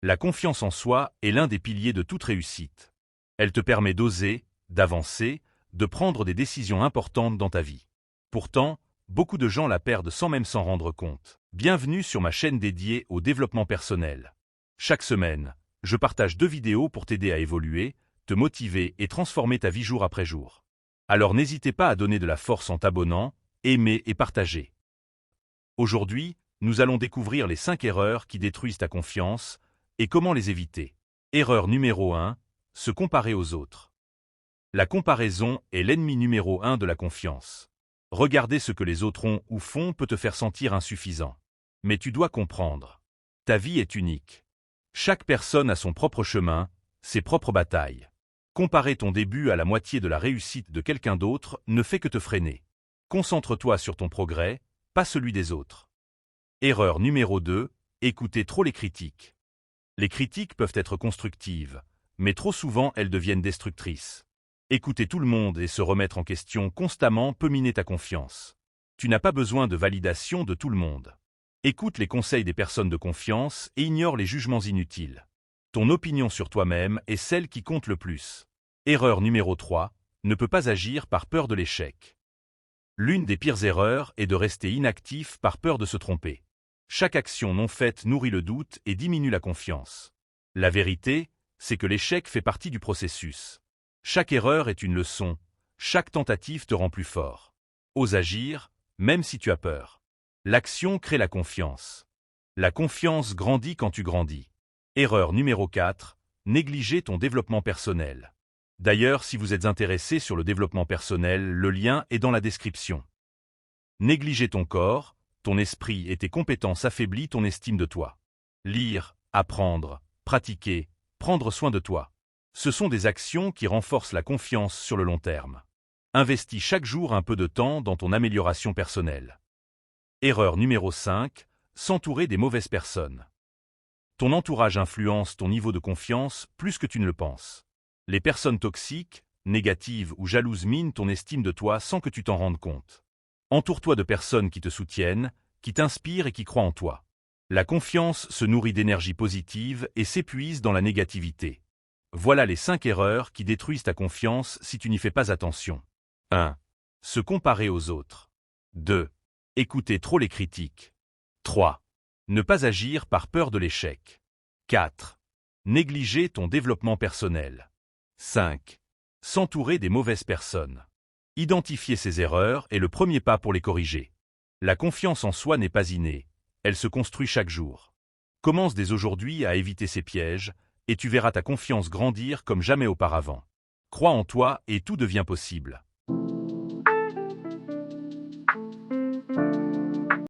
La confiance en soi est l'un des piliers de toute réussite. Elle te permet d'oser, d'avancer, de prendre des décisions importantes dans ta vie. Pourtant, beaucoup de gens la perdent sans même s'en rendre compte. Bienvenue sur ma chaîne dédiée au développement personnel. Chaque semaine, je partage 2 vidéos pour t'aider à évoluer, te motiver et transformer ta vie jour après jour. Alors n'hésitez pas à donner de la force en t'abonnant, aimer et partager. Aujourd'hui, nous allons découvrir les 5 erreurs qui détruisent ta confiance et comment les éviter. Erreur numéro 1, se comparer aux autres. La comparaison est l'ennemi numéro 1 de la confiance. Regarder ce que les autres ont ou font peut te faire sentir insuffisant. Mais tu dois comprendre. Ta vie est unique. Chaque personne a son propre chemin, ses propres batailles. Comparer ton début à la moitié de la réussite de quelqu'un d'autre ne fait que te freiner. Concentre-toi sur ton progrès, pas celui des autres. Erreur numéro 2, écouter trop les critiques. Les critiques peuvent être constructives, mais trop souvent elles deviennent destructrices. Écouter tout le monde et se remettre en question constamment peut miner ta confiance. Tu n'as pas besoin de validation de tout le monde. Écoute les conseils des personnes de confiance et ignore les jugements inutiles. Ton opinion sur toi-même est celle qui compte le plus. Erreur numéro 3, ne peut pas agir par peur de l'échec. L'une des pires erreurs est de rester inactif par peur de se tromper. Chaque action non faite nourrit le doute et diminue la confiance. La vérité, c'est que l'échec fait partie du processus. Chaque erreur est une leçon, chaque tentative te rend plus fort. Ose agir, même si tu as peur. L'action crée la confiance. La confiance grandit quand tu grandis. Erreur numéro 4, négliger ton développement personnel. D'ailleurs, si vous êtes intéressé sur le développement personnel, le lien est dans la description. Négliger ton corps, ton esprit et tes compétences affaiblit ton estime de toi. Lire, apprendre, pratiquer, prendre soin de toi. Ce sont des actions qui renforcent la confiance sur le long terme. Investis chaque jour un peu de temps dans ton amélioration personnelle. Erreur numéro 5, s'entourer des mauvaises personnes. Ton entourage influence ton niveau de confiance plus que tu ne le penses. Les personnes toxiques, négatives ou jalouses minent ton estime de toi sans que tu t'en rendes compte. Entoure-toi de personnes qui te soutiennent, qui t'inspirent et qui croient en toi. La confiance se nourrit d'énergie positive et s'épuise dans la négativité. Voilà les 5 erreurs qui détruisent ta confiance si tu n'y fais pas attention. 1. Se comparer aux autres. 2. Écouter trop les critiques. 3. Ne pas agir par peur de l'échec. 4. Négliger ton développement personnel. 5. S'entourer des mauvaises personnes. Identifier ces erreurs est le premier pas pour les corriger. La confiance en soi n'est pas innée, elle se construit chaque jour. Commence dès aujourd'hui à éviter ces pièges, et tu verras ta confiance grandir comme jamais auparavant. Crois en toi et tout devient possible.